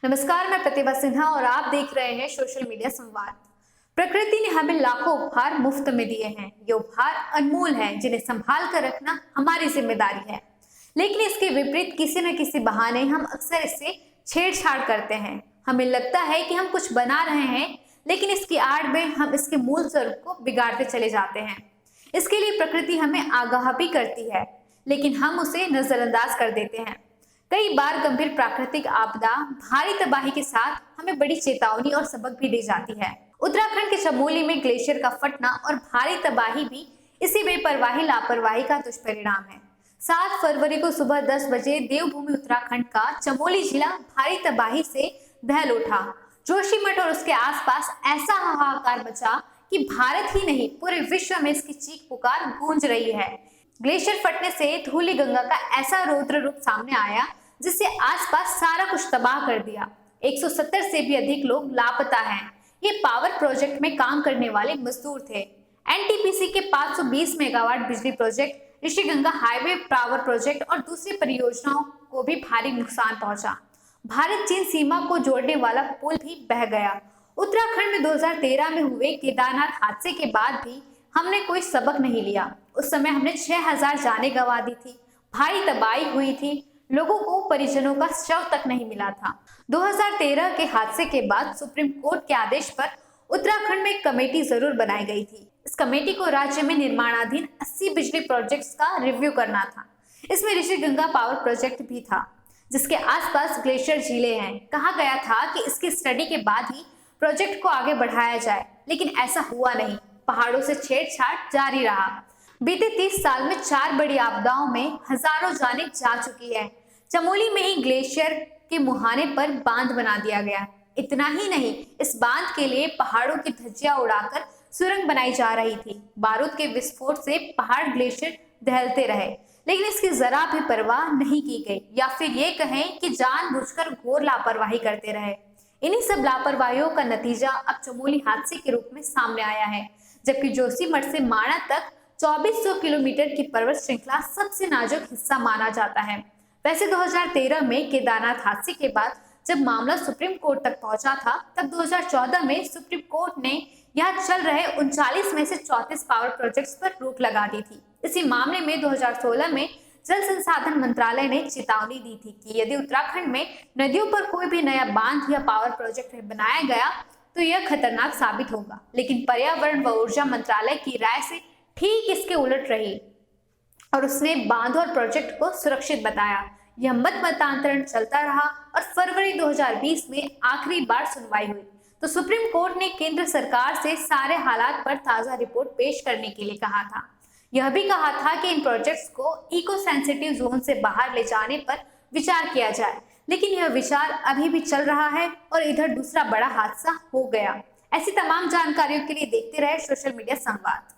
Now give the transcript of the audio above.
नमस्कार, मैं प्रतिभा सिन्हा और आप देख रहे हैं सोशल मीडिया संवाद। प्रकृति ने हमें लाखों उपहार मुफ्त में दिए हैं। ये उपहार अनमोल हैं, जिन्हें संभाल कर रखना हमारी जिम्मेदारी है। लेकिन इसके विपरीत किसी न किसी बहाने हम अक्सर इससे छेड़छाड़ करते हैं। हमें लगता है कि हम कुछ बना रहे हैं, लेकिन इसकी आड़ में हम इसके मूल स्वरूप को बिगाड़ते चले जाते हैं। इसके लिए प्रकृति हमें आगाह भी करती है, लेकिन हम उसे नजरअंदाज कर देते हैं। कई बार गंभीर प्राकृतिक आपदा भारी तबाही के साथ हमें बड़ी चेतावनी और सबक भी दे जाती है। उत्तराखंड के चमोली में ग्लेशियर का फटना और भारी तबाही भी इसी बेपरवाही लापरवाही का दुष्परिणाम है। 7 फरवरी को सुबह 10 बजे देवभूमि उत्तराखंड का चमोली जिला भारी तबाही से दहल उठा। जोशीमठ और उसके आसपास ऐसा हाहाकार मचा कि भारत ही नहीं, पूरे विश्व में इसकी चीख पुकार गूंज रही है। ग्लेशियर फटने से धूली गंगा का ऐसा रौद्र रूप सामने आया जिससे आसपास सारा कुछ तबाह कर दिया। 170 से भी अधिक लोग लापता हैं। ये पावर प्रोजेक्ट में काम करने वाले मजदूर थे। एनटीपीसी के 520 मेगावाट बिजली project, Rishiganga highway power project और दूसरी परियोजनाओं को भी भारी नुकसान पहुंचा। भारत चीन सीमा को जोड़ने वाला पुल भी बह गया। उत्तराखंड में 2013 में हुए केदारनाथ हादसे के बाद भी हमने कोई सबक नहीं लिया। उस समय हमने 6000 जानें गंवा दी थी, भारी तबाही हुई थी, लोगों को परिजनों का शव तक नहीं मिला था। 2013 के हादसे के बाद सुप्रीम कोर्ट के आदेश पर उत्तराखंड में एक कमेटी जरूर बनाई गई थी। इस कमेटी को राज्य में निर्माणाधीन 80 बिजली प्रोजेक्ट्स का रिव्यू करना था। इसमें ऋषिगंगा पावर प्रोजेक्ट भी था, जिसके आसपास ग्लेशियर झीलें हैं। कहा गया था कि इसकी स्टडी के बाद ही प्रोजेक्ट को आगे बढ़ाया जाए, लेकिन ऐसा हुआ नहीं। पहाड़ों से छेड़छाड़ जारी रहा। बीते 30 साल में 4 बड़ी आपदाओं में हजारों जानें जा चुकी है। चमोली में ही ग्लेशियर के मुहाने पर बांध बना दिया गया। इतना ही नहीं, इस बांध के लिए पहाड़ों की धज्जियां उड़ाकर सुरंग बनाई जा रही थी। बारूद के विस्फोट से पहाड़ ग्लेशियर दहलते रहे, लेकिन इसकी जरा भी परवाह नहीं की गई, या फिर ये कहें कि जानबूझकर घोर लापरवाही करते रहे। इन्हीं सब लापरवाहियों का नतीजा अब चमोली हादसे के रूप में सामने आया है। जबकि जोशीमठ से माणा तक 2400 किलोमीटर की पर्वत श्रृंखला सबसे नाजुक हिस्सा माना जाता है। वैसे 2013 में केदारनाथ हादसे के बाद जब मामला सुप्रीम कोर्ट तक पहुंचा था, तब 2014 में सुप्रीम कोर्ट ने यहाँ चल रहे 39 में से 34 पावर प्रोजेक्ट्स पर रोक लगा दी थी। इसी मामले में 2016 में जल संसाधन मंत्रालय ने चेतावनी दी थी कि यदि उत्तराखंड में नदियों पर कोई भी नया बांध या पावर प्रोजेक्ट बनाया गया तो यह खतरनाक साबित होगा। लेकिन पर्यावरण व ऊर्जा मंत्रालय की राय से ठीक इसके उलट रही और उसने बांध और प्रोजेक्ट को सुरक्षित बताया। यह मतांतरण चलता रहा और फरवरी 2020 में आखिरी बार सुनवाई हुई तो सुप्रीम कोर्ट ने केंद्र सरकार से सारे हालात पर ताजा रिपोर्ट पेश करने के लिए कहा था। यह भी कहा था कि इन प्रोजेक्ट्स को इको सेंसिटिव जोन से बाहर ले जाने पर विचार किया जाए, लेकिन यह विचार अभी भी चल रहा है और इधर दूसरा बड़ा हादसा हो गया। ऐसी तमाम जानकारियों के लिए देखते रहे सोशल मीडिया संवाद।